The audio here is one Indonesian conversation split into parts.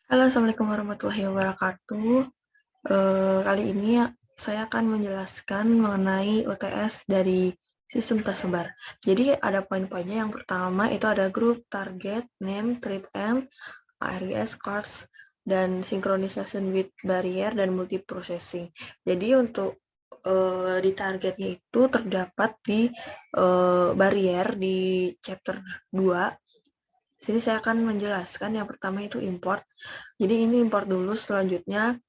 Halo, Assalamualaikum warahmatullahi wabarakatuh. Kali ini saya akan menjelaskan mengenai UTS dari sistem tersebar. Jadi ada poin-poinnya. Yang pertama itu ada grup, target, name, treat end, ARGS, cards, dan synchronization with barrier dan multiprocessing. Jadi untuk di targetnya itu terdapat di barrier di chapter 2. Sini saya akan menjelaskan yang pertama itu import. Jadi ini import dulu, selanjutnya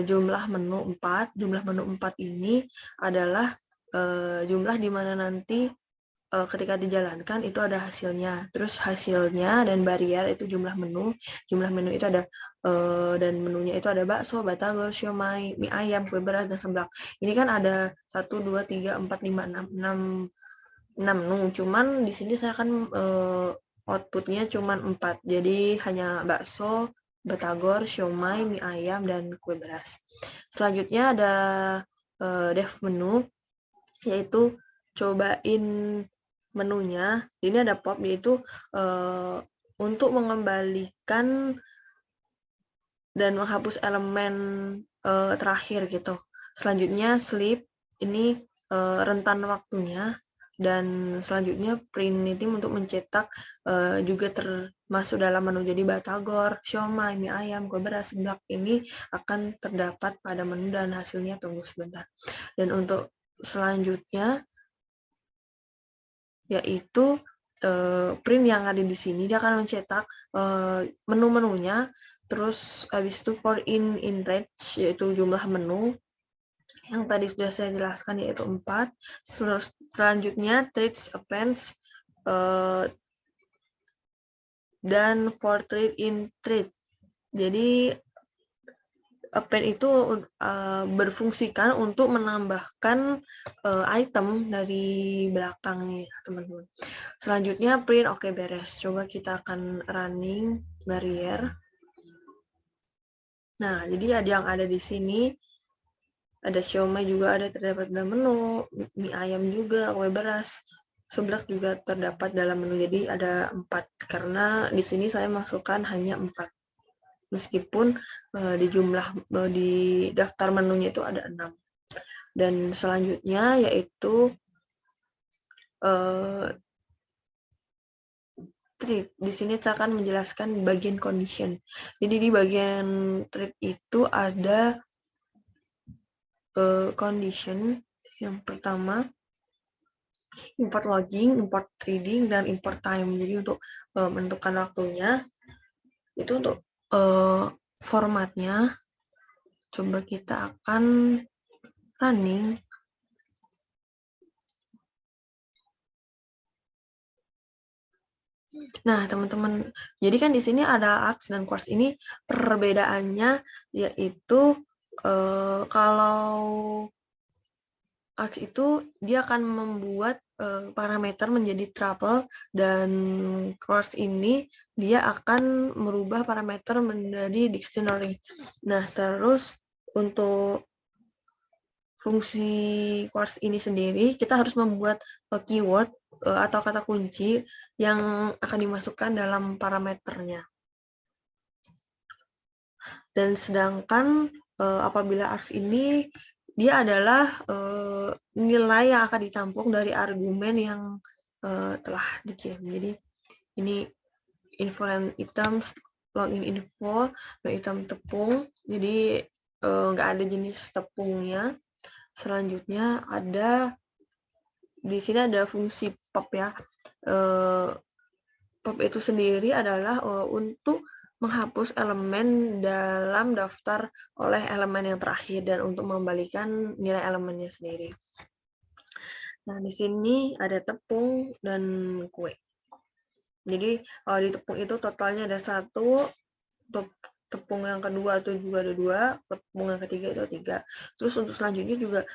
jumlah menu 4. Jumlah menu 4 ini adalah jumlah di mana nanti ketika dijalankan itu ada hasilnya. Terus hasilnya dan barrier itu jumlah menu. Jumlah menu itu ada dan menunya itu ada bakso, batagor, siomay, mie ayam, kue beras, dan seblak. Ini kan ada 1, 2, 3, 4, 5, 6 menu. Cuman di sini saya akan outputnya cuma 4. Jadi hanya bakso, batagor, siomay, mie ayam, dan kue beras. Selanjutnya ada dev menu, yaitu cobain menunya. Ini ada pop, yaitu untuk mengembalikan dan menghapus elemen terakhir gitu. Selanjutnya sleep, ini rentan waktunya. Dan selanjutnya primitive untuk mencetak juga termasuk dalam menu. Jadi batagor, siomay, mie ayam, kue beras, seblak ini akan terdapat pada menu dan hasilnya tunggu sebentar. Dan untuk selanjutnya yaitu print yang ada di sini, dia akan mencetak menu-menunya. Terus habis itu for in range, yaitu jumlah menu yang tadi sudah saya jelaskan, yaitu 4. Selanjutnya treats, appends, dan for treat in treat. Jadi append itu berfungsikan untuk menambahkan item dari belakangnya, teman-teman. Selanjutnya print, oke, beres. Coba kita akan running barrier. Nah, jadi ada yang ada di sini. Ada siomay juga ada terdapat dalam menu, mie ayam juga, kue beras, seblak juga terdapat dalam menu. Jadi ada 4 karena di sini saya masukkan hanya 4. Meskipun di daftar menunya itu ada 6. Dan selanjutnya yaitu treat. Di sini saya akan menjelaskan bagian condition. Jadi di bagian treat itu ada condition. Yang pertama import logging, import trading, dan import time. Jadi untuk menentukan waktunya itu untuk formatnya. Coba kita akan running. Nah, teman-teman, jadi kan di sini ada arcs dan quartz. Ini perbedaannya yaitu kalau arcs itu dia akan membuat parameter menjadi tuple, dan quartz ini dia akan merubah parameter menjadi dictionary. Nah, terus untuk fungsi quartz ini sendiri, kita harus membuat keyword atau kata kunci yang akan dimasukkan dalam parameternya. Dan sedangkan apabila args ini, dia adalah nilai yang akan ditampung dari argumen yang telah dikirim. Jadi ini info and items, login info, no item tepung. Jadi nggak ada jenis tepungnya. Selanjutnya ada di sini ada fungsi pop ya. Pop itu sendiri adalah untuk menghapus elemen dalam daftar oleh elemen yang terakhir dan untuk mengembalikan nilai elemennya sendiri. Nah, di sini ada tepung dan kue. Jadi di tepung itu totalnya ada 1, tepung yang kedua itu juga ada 2, tepung yang ketiga itu 3. Terus untuk selanjutnya juga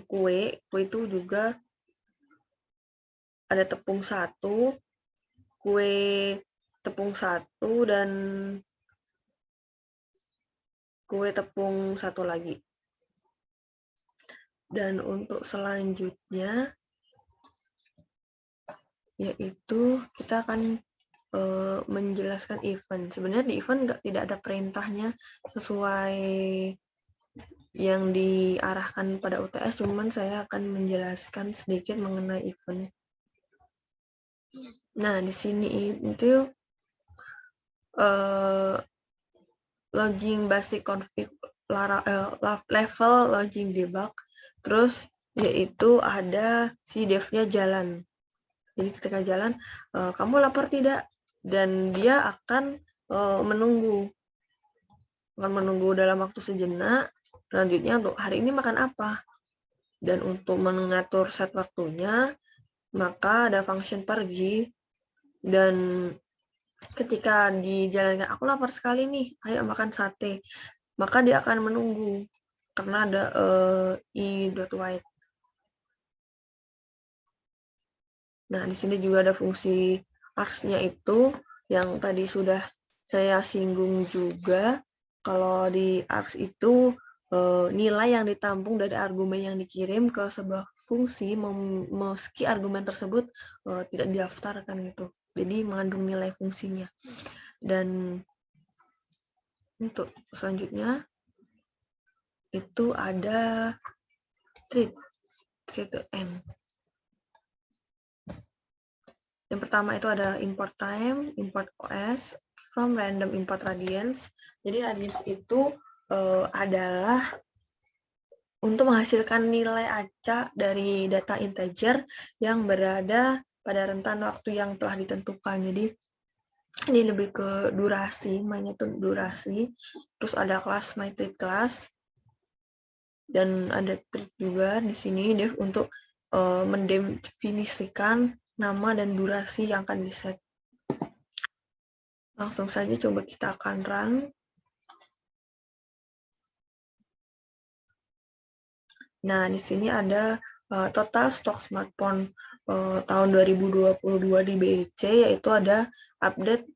kue itu juga ada tepung 1, kue tepung 1, dan kue tepung 1 lagi. Dan untuk selanjutnya yaitu kita akan menjelaskan event. Sebenarnya di event tidak ada perintahnya sesuai yang diarahkan pada UTS, cuman saya akan menjelaskan sedikit mengenai event. Nah, di sini itu login basic config level login debug, terus yaitu ada si devnya jalan. Jadi ketika jalan, kamu lapar tidak? Dan dia akan menunggu dalam waktu sejenak. Selanjutnya untuk hari ini makan apa? Dan untuk mengatur set waktunya, maka ada function pergi. Dan ketika dijalankan, aku lapar sekali nih, ayo makan sate. Maka dia akan menunggu karena ada i.wait. Nah, di sini juga ada fungsi args-nya itu yang tadi sudah saya singgung juga. Kalau di args itu nilai yang ditampung dari argumen yang dikirim ke sebuah fungsi meski argumen tersebut tidak didaftarkan gitu. Jadi mengandung nilai fungsinya. Dan untuk selanjutnya itu ada treat to end. Yang pertama itu ada import time, import OS, from random import radians. Jadi radians itu adalah untuk menghasilkan nilai acak dari data integer yang berada pada rentan waktu yang telah ditentukan. Jadi ini lebih ke durasi, mainnya itu durasi. Terus ada kelas myTreat class dan ada treat juga di sini def untuk mendefinisikan nama dan durasi yang akan diset. Langsung saja coba kita akan run. Nah, di sini ada total stok smartphone tahun 2022 di BEC, yaitu ada update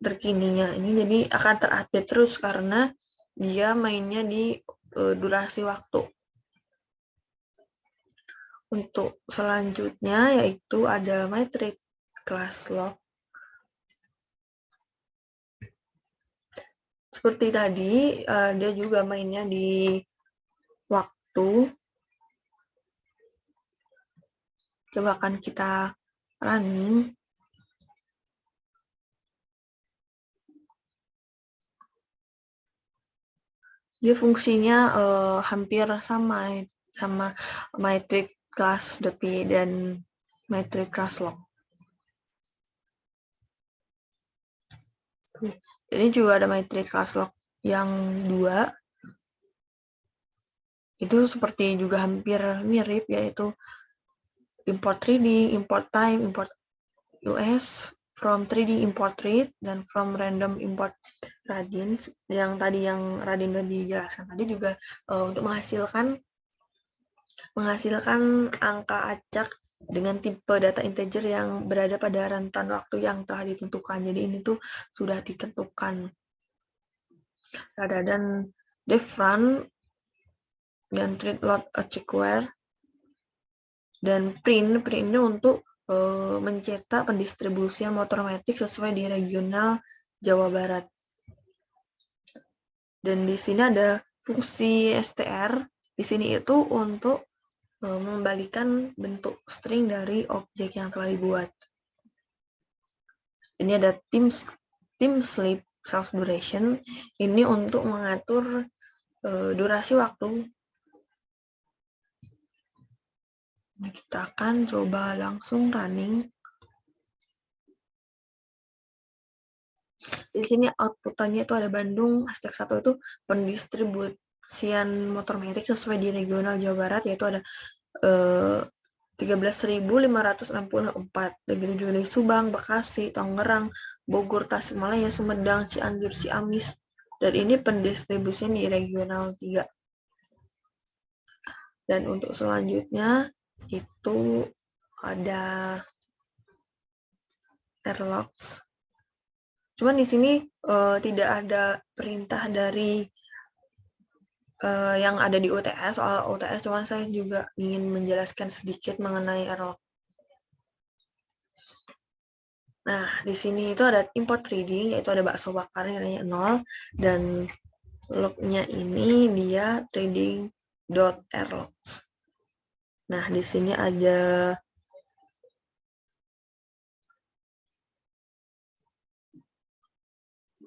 terkininya. Ini jadi akan terupdate terus karena dia mainnya di durasi waktu. Untuk selanjutnya yaitu ada myTreat class log. Seperti tadi, dia juga mainnya di waktu. Coba akan kita running. Dia fungsinya hampir sama myTreat class.py dan myTreat class log. Ini juga ada myTreat class log yang 2. Itu seperti juga hampir mirip, yaitu import 3D, import time, import US, from 3D import read, dan from random import radians. Yang tadi yang Radin udah dijelaskan tadi juga untuk menghasilkan angka acak dengan tipe data integer yang berada pada rentan waktu yang telah ditentukan. Jadi ini tuh sudah ditentukan. Dan def run dan treat load checkWhere dan printnya untuk mencetak pendistribusian motomatik sesuai di regional Jawa Barat. Dan di sini ada fungsi str. Di sini itu untuk mengembalikan bentuk string dari objek yang telah dibuat. Ini ada time sleep self duration. Ini untuk mengatur durasi waktu. Kita akan coba langsung running. Di sini outputannya itu ada Bandung, #1 itu pendistribusian motor metrik sesuai di regional Jawa Barat, yaitu ada 13.564. Begitu juga dari Subang, Bekasi, Tangerang, Bogor, Tasikmalaya, Sumedang, Cianjur, Ciamis. Dan ini pendistribusian di regional 3. Dan untuk selanjutnya itu ada erlogs. Cuman di sini tidak ada perintah dari yang ada di UTS, soal UTS, cuman saya juga ingin menjelaskan sedikit mengenai erlog. Nah, di sini itu ada import trading, yaitu ada bakso bakar nilainya 0, dan lognya ini dia trading.rlog. Nah, di sini ada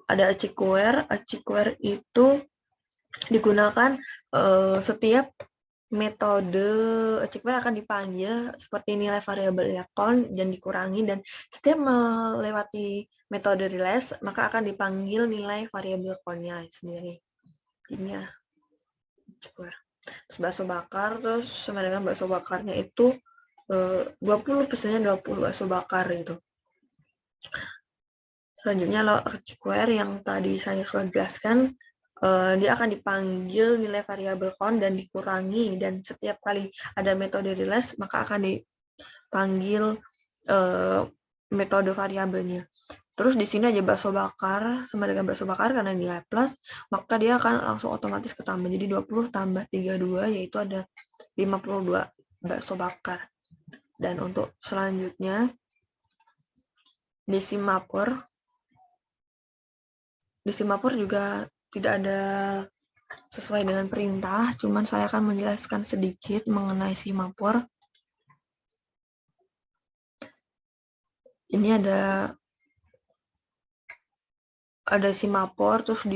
achieveware itu digunakan setiap metode achievement akan dipanggil seperti nilai variabel count dan dikurangi, dan setiap melewati metode release maka akan dipanggil nilai variabel count-nya sendiri. Ini ya achieveware. Terus bakso bakar, terus sama dengan bakso bakarnya itu 20, pesannya 20 bakso bakar gitu. Selanjutnya achieveware yang tadi saya sudah jelaskan, dia akan dipanggil nilai variabel count dan dikurangi, dan setiap kali ada metode release maka akan dipanggil metode variabelnya. Terus di sini aja bakso bakar sama dengan bakso bakar karena nilai plus, maka dia akan langsung otomatis ketambah. Jadi 20 tambah 32 yaitu ada 52 bakso bakar. Dan untuk selanjutnya di Simapur juga tidak ada sesuai dengan perintah, cuman saya akan menjelaskan sedikit mengenai Simapur. Ini ada Simapur, terus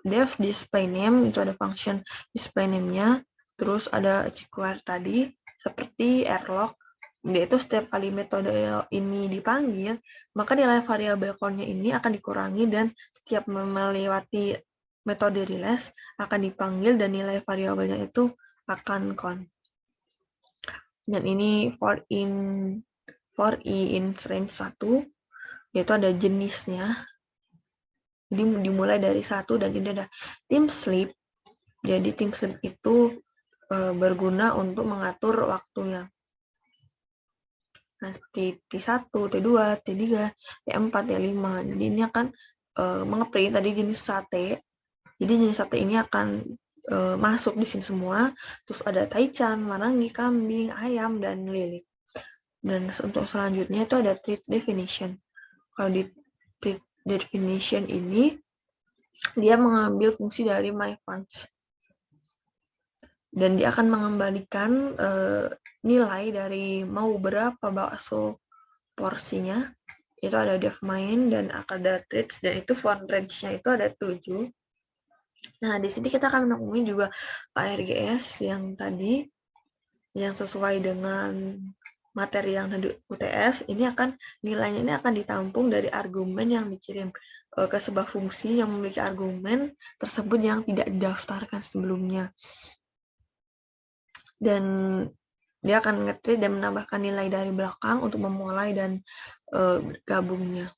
def display name, itu ada function display name-nya, terus ada achieveware tadi, seperti rlog, yaitu setiap kali metode ini dipanggil, maka nilai variabel count-nya ini akan dikurangi, dan setiap melewati metode release akan dipanggil dan nilai variabelnya itu akan count. Dan ini for i in range 1, yaitu ada jenisnya. Jadi dimulai dari 1, dan ini ada tim sleep. Jadi tim sleep itu berguna untuk mengatur waktunya. Nah, seperti T1, T2, T3, T4, T5. Jadi ini akan mengeprint tadi jenis sate. Jadi jenis sate ini akan masuk di sini semua. Terus ada taichan, marangi, kambing, ayam, dan lilit. Dan untuk selanjutnya itu ada treat definition. Kalau di treat definition ini, dia mengambil fungsi dari myfunds. Dan dia akan mengembalikan nilai dari mau berapa bakso porsinya. Itu ada def main dan ada treats, dan itu font range-nya itu ada 7. Nah, di sini kita akan menemui juga ARGS yang tadi, yang sesuai dengan materi yang ada UTS, ini akan nilainya ini akan ditampung dari argumen yang dikirim ke sebuah fungsi yang memiliki argumen tersebut yang tidak didaftarkan sebelumnya. Dan dia akan nge-treat dan menambahkan nilai dari belakang untuk memulai dan gabungnya.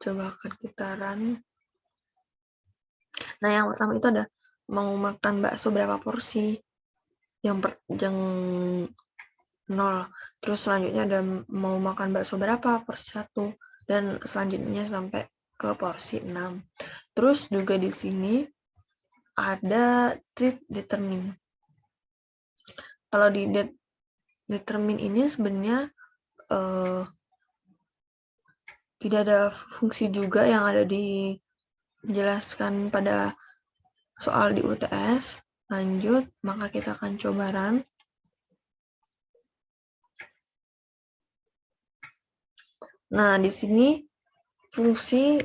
Coba akan kita run. Nah, yang pertama itu ada mau makan bakso berapa porsi. Yang 0. Terus selanjutnya ada mau makan bakso berapa, porsi 1. Dan selanjutnya sampai ke porsi 6. Terus juga di sini ada treat determine. Kalau di determine ini sebenarnya tidak ada fungsi juga yang ada dijelaskan pada soal di UTS. Lanjut, maka kita akan coba run. Nah, di sini fungsi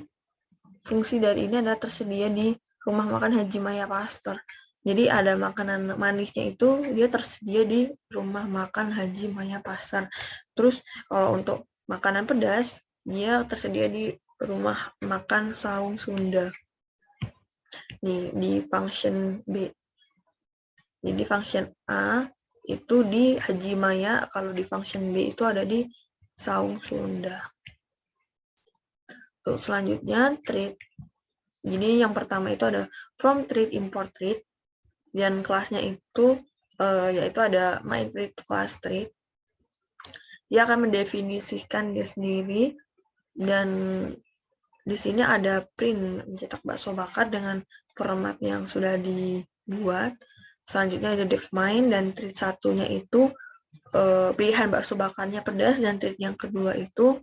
dari ini adalah tersedia di rumah makan Haji Maya Pasteur. Jadi ada makanan manisnya itu dia tersedia di rumah makan Haji Maya Pasteur. Terus kalau untuk makanan pedas dia tersedia di rumah makan Saung Sunda. Nih di function B. Jadi function A itu di Haji Maya, kalau di function B itu ada di Saung Sunda. Terus selanjutnya treat. Jadi yang pertama itu ada from treat import treat, dan kelasnya itu yaitu ada my treat class treat. Dia akan mendefinisikan dia sendiri, dan di sini ada print mencetak bakso bakar dengan format yang sudah dibuat. Selanjutnya ada def main, dan treat satunya itu pilihan bakso bakarnya pedas, dan trik yang kedua itu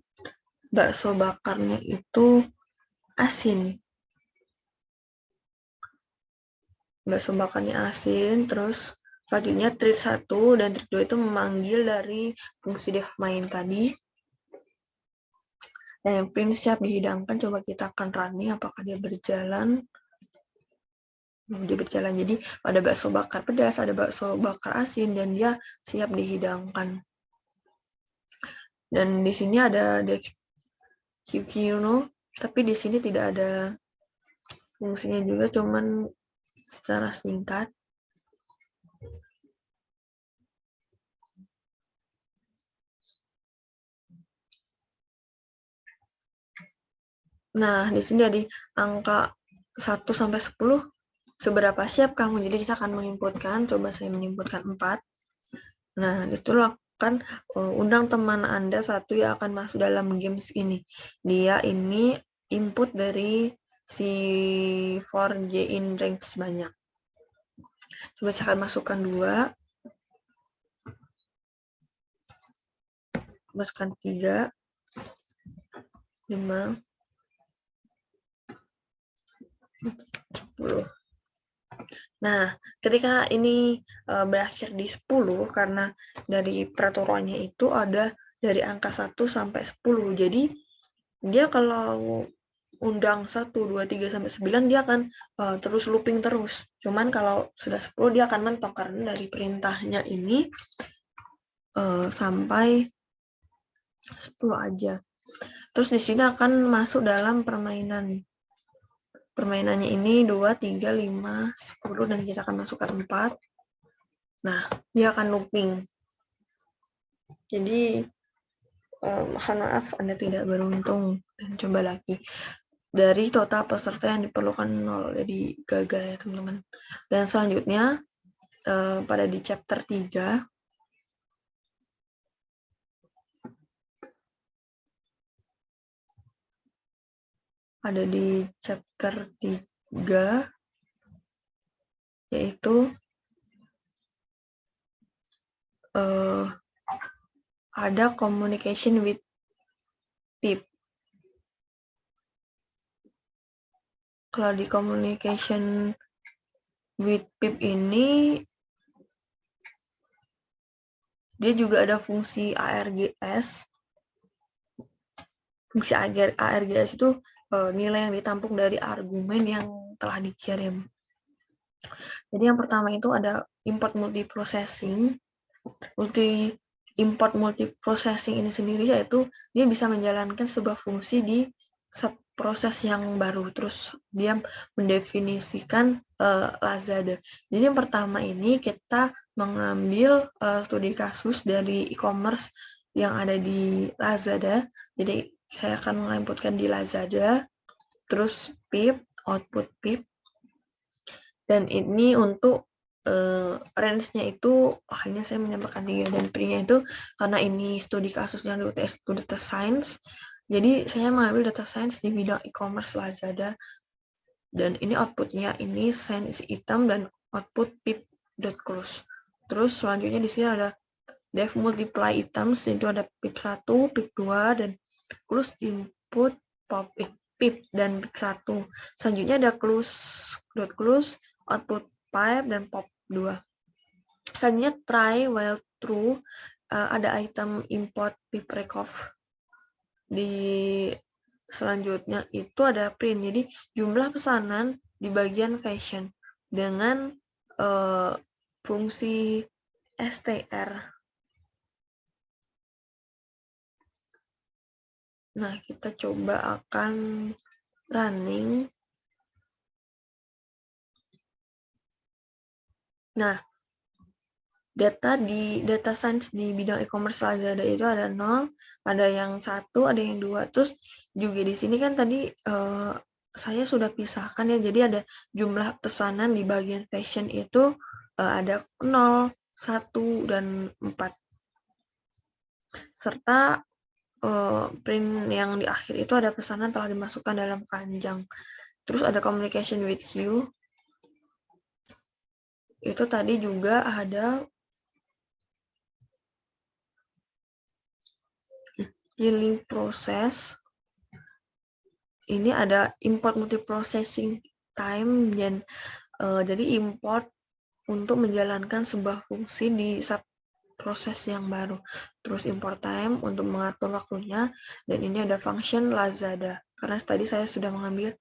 bakso bakarnya itu asin. Bakso bakarnya asin, terus selanjutnya trik 1 dan trik 2 itu memanggil dari fungsi def main tadi. Dan yang print siap dihidangkan, coba kita akan running apakah dia berjalan. Dia berjalan, jadi ada bakso bakar pedas, ada bakso bakar asin, dan dia siap dihidangkan. Dan di sini ada def QQ, tapi di sini tidak ada fungsinya juga, cuman secara singkat. Nah, di sini ada angka 1 sampai 10, seberapa siap kamu? Jadi kita akan menginputkan, coba saya menginputkan 4. Nah, disitu akan undang teman Anda satu yang akan masuk dalam games ini. Dia ini input dari si 4J in ranks banyak. Coba saya akan masukkan 2. Masukkan 3. 5. 10. Nah, ketika ini berakhir di 10, karena dari peraturannya itu ada dari angka 1 sampai 10. Jadi, dia kalau undang 1, 2, 3, sampai 9, dia akan terus looping terus. Cuman kalau sudah 10, dia akan mentok, karena dari perintahnya ini sampai 10 aja. Terus di sini akan masuk dalam permainan. Permainannya ini 2, 3, 5, 10, dan kita akan masukkan 4. Nah, dia akan looping. Jadi, mohon maaf Anda tidak beruntung, dan coba lagi. Dari total peserta yang diperlukan 0, jadi gagal ya teman-teman. Dan selanjutnya, pada di chapter 3, ada di chapter 3, yaitu ada communication with PIP. Kalau di communication with PIP ini, dia juga ada fungsi ARGS. Fungsi ARGS itu nilai yang ditampung dari argumen yang telah dikirim. Jadi yang pertama itu ada import multiprocessing. Import multiprocessing ini sendiri yaitu dia bisa menjalankan sebuah fungsi di proses yang baru, terus dia mendefinisikan Lazada. Jadi yang pertama ini kita mengambil studi kasus dari e-commerce yang ada di Lazada. Jadi saya akan menginputkan di Lazada, terus pip, output pip, dan ini untuk range-nya itu hanya saya menambahkan 3, dan print-nya itu karena ini studi kasus yang di UTS itu data science, jadi saya mengambil data science di bidang e-commerce Lazada, dan ini output-nya ini send isi item dan output pip.close. Terus selanjutnya di sini ada def multiply items, itu ada pip 1, pip 2, dan close input pop pip dan pip 1. Selanjutnya ada close output pipe dan pop 2. Selanjutnya try while true, ada item import pip recov. Di selanjutnya itu ada print, jadi jumlah pesanan di bagian fashion dengan fungsi str. Nah, kita coba akan running. Nah, data science di bidang e-commerce Lazada itu ada 0, ada yang 1, ada yang 2. Terus juga di sini kan tadi saya sudah pisahkan ya, jadi ada jumlah pesanan di bagian fashion itu ada 0, 1, dan 4. Serta print yang di akhir itu ada pesanan telah dimasukkan dalam keranjang. Terus ada communication with you. Itu tadi juga ada healing process. Ini ada import multiprocessing time dan jadi import untuk menjalankan sebuah fungsi di proses yang baru. Terus import time untuk mengatur waktunya, dan ini ada function Lazada. Karena tadi saya sudah mengambil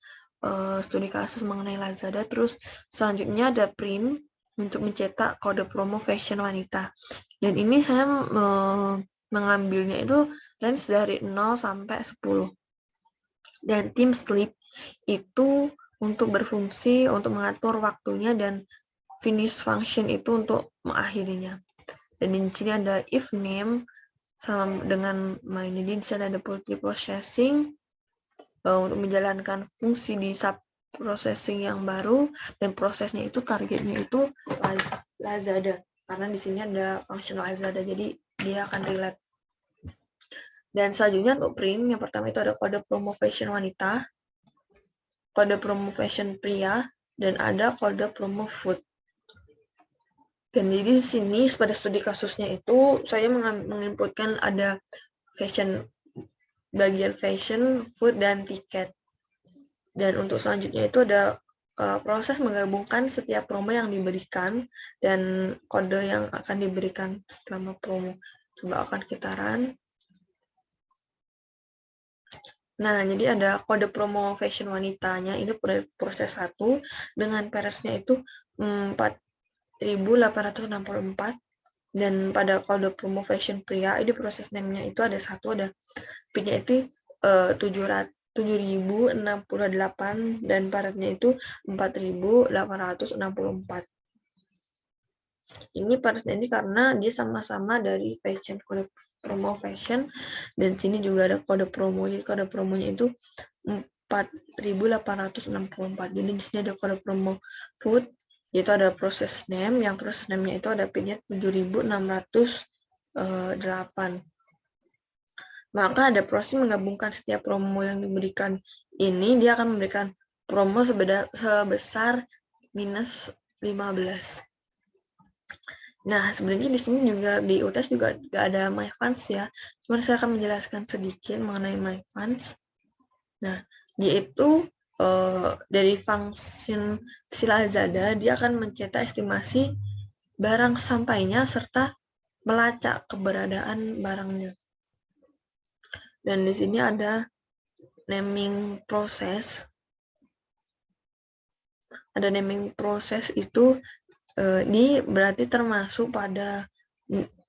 studi kasus mengenai Lazada. Terus selanjutnya ada print untuk mencetak kode promo fashion wanita. Dan ini saya mengambilnya itu range dari 0 sampai 10. Dan tim sleep itu untuk berfungsi untuk mengatur waktunya, dan finish function itu untuk mengakhirinya. Dan di sini ada if name sama dengan main. Jadi di sana ada multiprocessing untuk menjalankan fungsi di sub processing yang baru, dan prosesnya itu targetnya itu Lazada karena di sini ada function Lazada, jadi dia akan relate. Dan selanjutnya untuk print, yang pertama itu ada kode promo fashion wanita, kode promo fashion pria, dan ada kode promo food. Dan jadi di sini pada studi kasusnya itu saya menginputkan ada fashion, bagian fashion, food, dan tiket. Dan untuk selanjutnya itu ada proses menggabungkan setiap promo yang diberikan dan kode yang akan diberikan selama promo. Coba akan kita run. Nah, jadi ada kode promo fashion wanitanya, ini proses 1 dengan periodnya itu 4.864, dan pada kode promo fashion pria ini proses name-nya itu ada 1, ada PIN-nya itu 7.068 dan paretnya itu 4.864. Ini paretnya ini karena dia sama-sama dari fashion, kode promo fashion, dan sini juga ada kode promo. Jadi kode promonya itu 4.864. Jadi di sini ada kode promo food, yaitu ada proses name, yang proses name-nya itu ada PIN-nya 7.608. Maka ada proses menggabungkan setiap promo yang diberikan ini, dia akan memberikan promo sebesar minus 15. Nah, sebenarnya di sini juga di UTS juga nggak ada my funds ya. Cuma saya akan menjelaskan sedikit mengenai my funds. Nah, dia itu dari function si Lazada, dia akan mencetak estimasi barang sampainya serta melacak keberadaan barangnya. Dan di sini ada naming process. Ada naming process itu berarti termasuk pada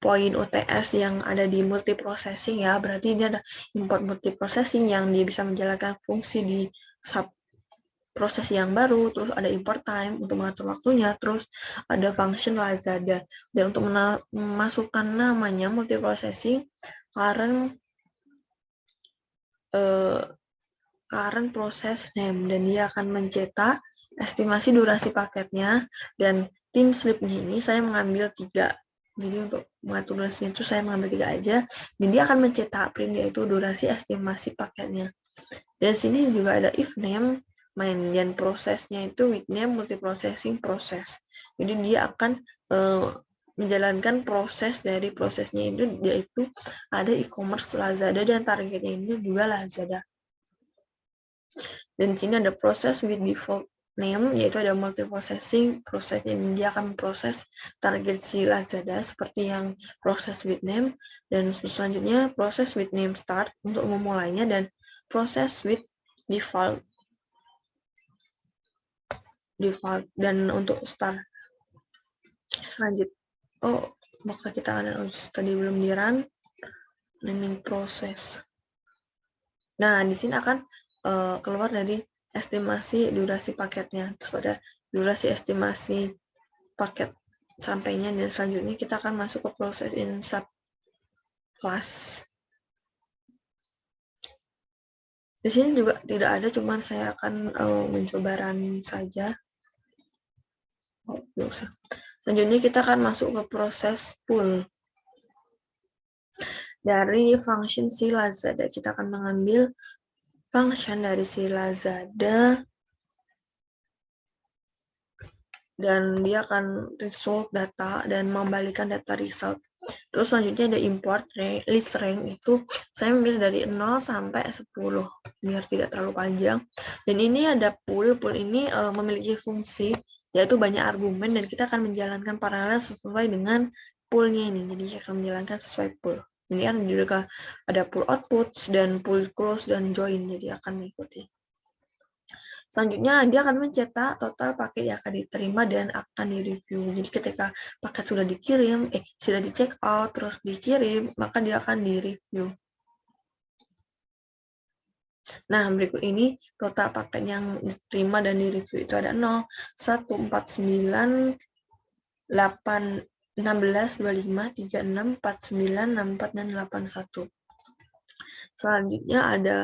poin UTS yang ada di multiprocessing ya. Berarti ini ada import multiprocessing yang dia bisa menjalankan fungsi di sub proses yang baru, terus ada import time untuk mengatur waktunya, terus ada function Lazada. Dan untuk memasukkan namanya multiprocessing current proses name, dan dia akan mencetak estimasi durasi paketnya, dan tim sleep-nya ini saya mengambil 3. Jadi untuk mengatur durasinya itu saya mengambil 3 aja, dan dia akan mencetak print, yaitu durasi estimasi paketnya. Dan sini juga ada if name main, dan prosesnya itu with name multiprocessing proses. Jadi dia akan menjalankan proses dari prosesnya itu, yaitu ada e-commerce Lazada, dan targetnya ini juga Lazada. Dan di sini ada proses with default name, yaitu ada multiprocessing prosesnya, dia akan memproses target si Lazada seperti yang proses with name. Dan selanjutnya proses with name start untuk memulainya, dan proses with default dan untuk start selanjutnya. Maka kita ada tadi belum di run naming proses. Nah, di sini akan keluar dari estimasi durasi paketnya. Terus ada durasi estimasi paket sampainya, dan selanjutnya kita akan masuk ke proses in sub class. Di sini juga tidak ada, cuman saya akan mencoba run saja. Selanjutnya kita akan masuk ke proses pull. Dari function si Lazada, kita akan mengambil function dari si Lazada. dan dia akan result data dan membalikan data result. Terus selanjutnya ada import list rank, itu saya memilih dari 0 sampai 10 biar tidak terlalu panjang. Dan ini ada pool ini memiliki fungsi yaitu banyak argumen dan kita akan menjalankan paralel sesuai dengan poolnya ini. Jadi kita akan menjalankan sesuai pool. Ini kan juga ada pool outputs dan pool close dan join, jadi akan mengikuti. Selanjutnya, dia akan mencetak total paket yang akan diterima dan akan direview. Jadi ketika paket sudah dikirim, sudah di check out, terus dikirim, maka dia akan direview. Nah, berikut ini total paket yang diterima dan direview itu ada 0, 1, 4, 9, 8, 16, 25, 36, 49, 64, dan 81. Selanjutnya ada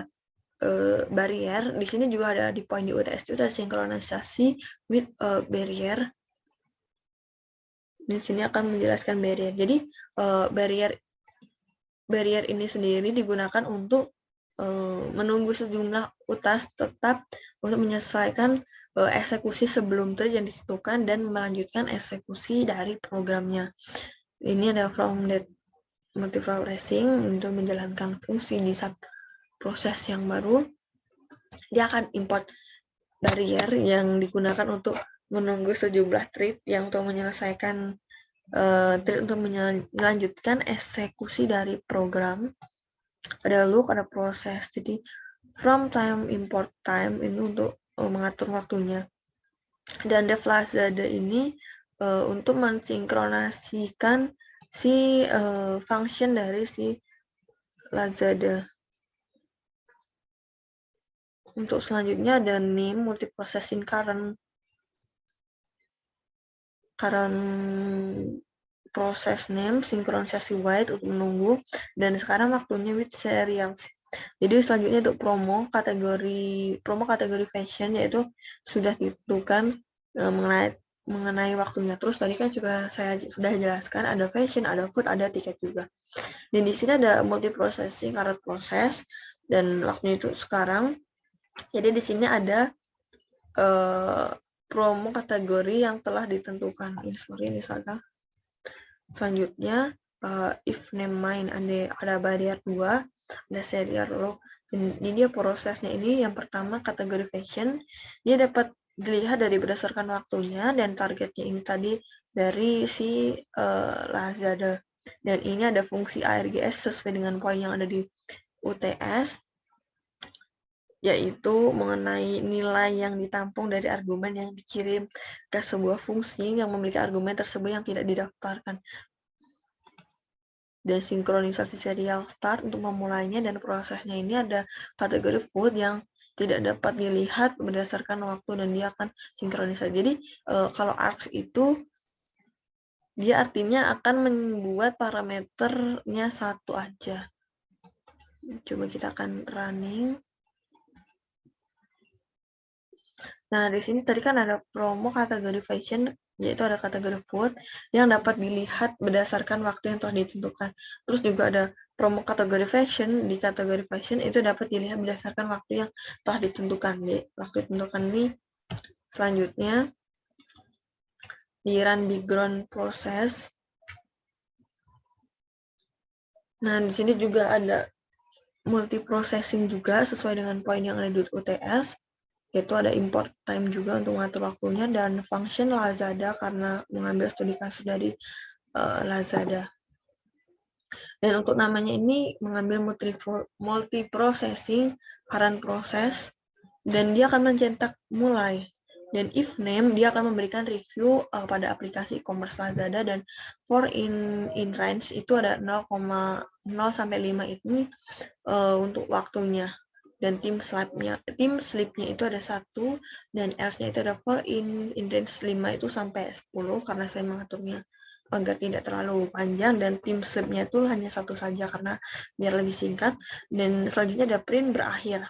barrier. Di sini juga ada di poin di UTS itu ada sinkronisasi with barrier. Di sini akan menjelaskan barrier. Jadi barrier ini sendiri digunakan untuk menunggu sejumlah UTAS tetap untuk menyelesaikan eksekusi sebelum thread yang ditentukan dan melanjutkan eksekusi dari programnya. Ini ada from that multiprocessing untuk menjalankan fungsi di saat proses yang baru. Dia akan import barrier yang digunakan untuk menunggu sejumlah thread yang untuk menyelesaikan thread untuk melanjutkan eksekusi dari program. Ada loop, ada proses. Jadi from time, import time ini untuk mengatur waktunya. Dan the Lazada ini untuk mensinkronasikan si function dari si Lazada. Untuk selanjutnya ada name multiprocessing current proses name sinkronisasi wait untuk menunggu, dan sekarang waktunya with serial. Jadi selanjutnya untuk promo kategori fashion yaitu sudah ditentukan mengenai waktunya. Terus tadi kan juga saya sudah jelaskan ada fashion, ada food, ada tiket juga. Dan di sini ada multiprocessing current proses dan waktunya itu sekarang. Jadi di sini ada promo kategori yang telah ditentukan. Ini salah. Selanjutnya if name main ada barrier 2, ada serial loop. Ini dia prosesnya. Ini yang pertama kategori fashion, dia dapat dilihat dari berdasarkan waktunya dan targetnya ini tadi dari si Lazada. Dan ini ada fungsi ARGS sesuai dengan poin yang ada di UTS, yaitu mengenai nilai yang ditampung dari argumen yang dikirim ke sebuah fungsi yang memiliki argumen tersebut yang tidak didaftarkan. Dan sinkronisasi serial start untuk memulainya, dan prosesnya ini ada kategori food yang tidak dapat dilihat berdasarkan waktu dan dia akan sinkronisasi. Jadi kalau args itu dia artinya akan membuat parameternya satu aja. Coba kita akan running. Nah, di sini tadi kan ada promo kategori fashion, yaitu ada kategori food yang dapat dilihat berdasarkan waktu yang telah ditentukan. Terus juga ada promo kategori fashion, di kategori fashion itu dapat dilihat berdasarkan waktu yang telah ditentukan. Waktu ditentukan ini selanjutnya di run background process. Nah, di sini juga ada multiprocessing juga sesuai dengan poin yang ada di UTS. Yaitu ada import time juga untuk mengatur waktunya, dan function Lazada karena mengambil studi kasus dari Lazada. Dan untuk namanya ini mengambil multiprocessing current process, dan dia akan mencetak mulai. Dan if name dia akan memberikan review pada aplikasi e-commerce Lazada, dan for in range itu ada 0,0 sampai 5 ini untuk waktunya. Dan tim slipnya itu ada 1, dan else-nya itu ada for in range 5 itu sampai 10 karena saya mengaturnya agar tidak terlalu panjang, dan tim slipnya itu hanya 1 saja karena biar lebih singkat. Dan selanjutnya ada print berakhir.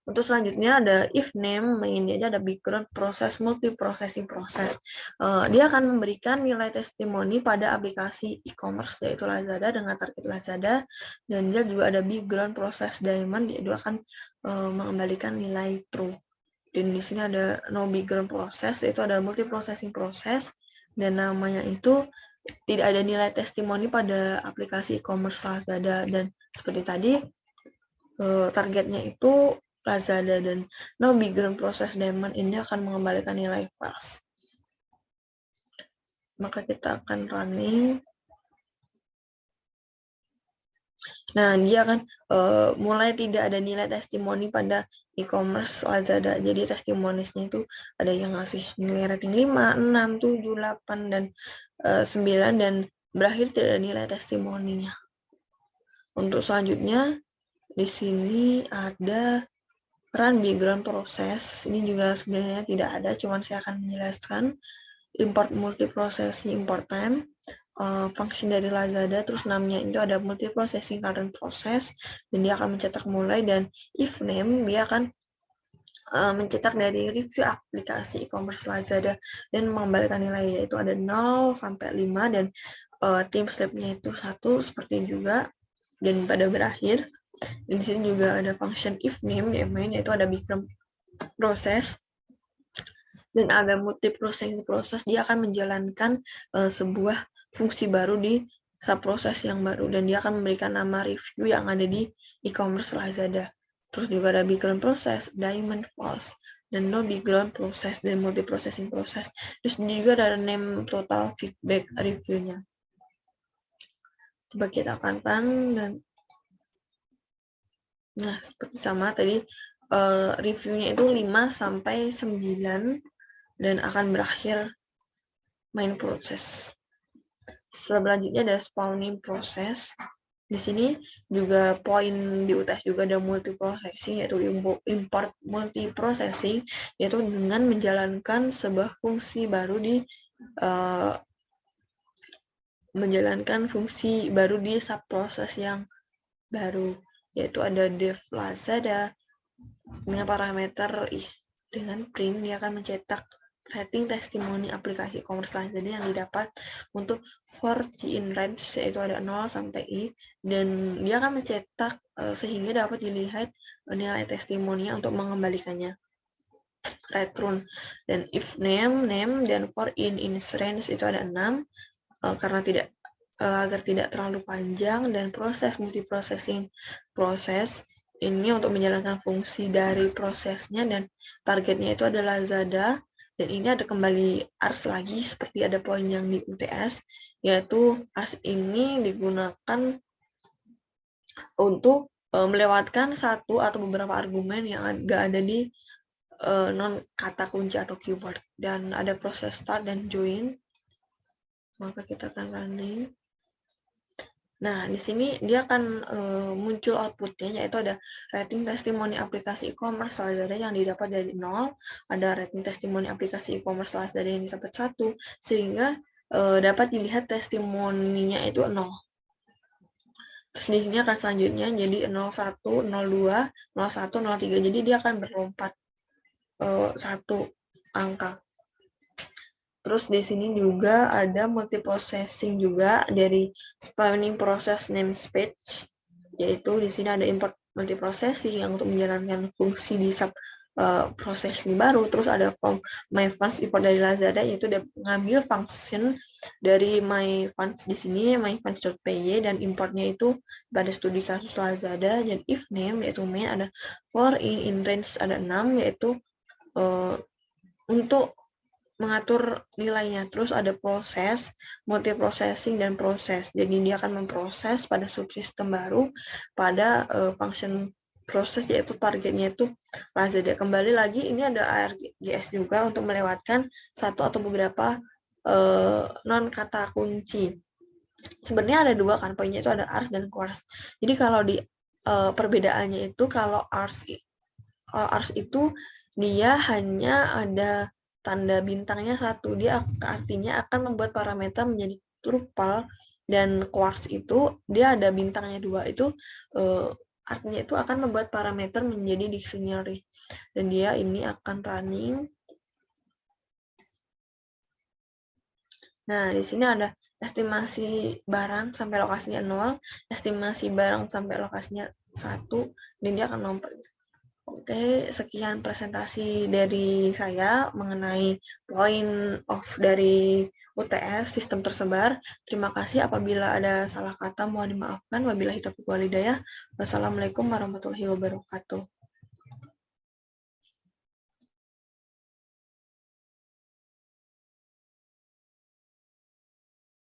Untuk selanjutnya ada if name mainnya ada background proses multiprocessing proses. Dia akan memberikan nilai testimoni pada aplikasi e-commerce yaitu Lazada dengan target Lazada, dan dia juga ada background proses diamond, yaitu akan mengembalikan nilai true. Dan di sini ada no background process, itu ada multiprocessing proses, dan namanya itu tidak ada nilai testimoni pada aplikasi e-commerce Lazada. Dan seperti tadi, targetnya itu Lazada, dan no background process daemon ini akan mengembalikan nilai false. Maka kita akan running. Nah, dia kan mulai tidak ada nilai testimoni pada e-commerce Lazada. Jadi testimonisnya itu ada yang ngasih nilai rating 5, 6, 7, 8, dan 9, dan berakhir tidak ada nilai testimoninya. Untuk selanjutnya, di sini ada run background process. Ini juga sebenarnya tidak ada, cuman saya akan menjelaskan. Import multiprocessing import time. Function dari Lazada, terus namanya itu ada multiprocessing current process, dan dia akan mencetak mulai, dan if name dia akan mencetak dari review aplikasi e-commerce Lazada dan mengembalikan nilai, yaitu ada 0 sampai 5, dan time step-nya itu 1 seperti juga, dan pada berakhir. Dan di sini juga ada function if name yang main, yaitu ada background process dan ada multiprocessing proses. Dia akan menjalankan sebuah fungsi baru di subproses yang baru, dan dia akan memberikan nama review yang ada di e-commerce Lazada. Terus juga ada background process, diamond false, dan no background process, dan multiprocessing proses. Terus juga ada name total feedback reviewnya. Coba kita akan run, dan nah seperti sama tadi, reviewnya itu 5 sampai 9, dan akan berakhir main proses. Selanjutnya ada spawning proses. Di sini juga poin di UTS juga ada multiprocessing, yaitu import multiprocessing, yaitu dengan menjalankan sebuah fungsi baru di subproses yang baru, yaitu ada dev Lazada dengan parameter dengan print. Dia akan mencetak rating testimoni aplikasi e-commerce Lazada yang didapat untuk for key in range, yaitu ada 0 sampai I, dan dia akan mencetak sehingga dapat dilihat nilai testimoninya untuk mengembalikannya. Return, dan if name, dan for in range itu ada 6, karena agar tidak terlalu panjang, dan proses multiprocessing proses ini untuk menjalankan fungsi dari prosesnya, dan targetnya itu adalah Lazada. Dan ini ada kembali ars lagi seperti ada poin yang di UTS, yaitu ars ini digunakan untuk melewatkan satu atau beberapa argumen yang nggak ada di non kata kunci atau keyword. Dan ada proses start dan join. Maka kita akan running. Nah, di sini dia akan muncul outputnya, yaitu ada rating testimoni aplikasi e-commerce Lazada yang didapat dari 0, ada rating testimoni aplikasi e-commerce Lazada yang didapat 1, sehingga dapat dilihat testimoninya itu 0. Terus di sini akan selanjutnya jadi 01, 02, 01, 03, jadi dia akan berlompat satu angka. Terus di sini juga ada multiprocessing juga dari spawning process namespace, yaitu di sini ada import multiprocessing yang untuk menjalankan fungsi di sub processing baru. Terus ada form my funds import dari Lazada, yaitu dia mengambil function dari my funds di sini myfunds.py, dan importnya itu pada studi kasus Lazada. Dan if name yaitu main, ada for in range ada 6, yaitu untuk mengatur nilainya. Terus ada proses, multiprocessing, dan proses. Jadi dia akan memproses pada subsistem baru pada function proses, yaitu targetnya itu Lazada. Kembali lagi ini ada ARGS juga untuk melewatkan satu atau beberapa non kata kunci. Sebenarnya ada dua kan poinnya, itu ada ars dan quartz. Jadi kalau di perbedaannya itu, kalau ars itu dia hanya ada tanda bintangnya 1, dia artinya akan membuat parameter menjadi tuple, dan quartz itu dia ada bintangnya 2, itu artinya itu akan membuat parameter menjadi dictionary, dan dia ini akan running. Nah, di sini ada estimasi barang sampai lokasinya 0, estimasi barang sampai lokasinya 1, dan dia akan lompat. Oke, sekian presentasi dari saya mengenai point of dari UTS sistem tersebar. Terima kasih, apabila ada salah kata mohon dimaafkan. Wabillahi taufiq walhidayah. Wassalamualaikum warahmatullahi wabarakatuh.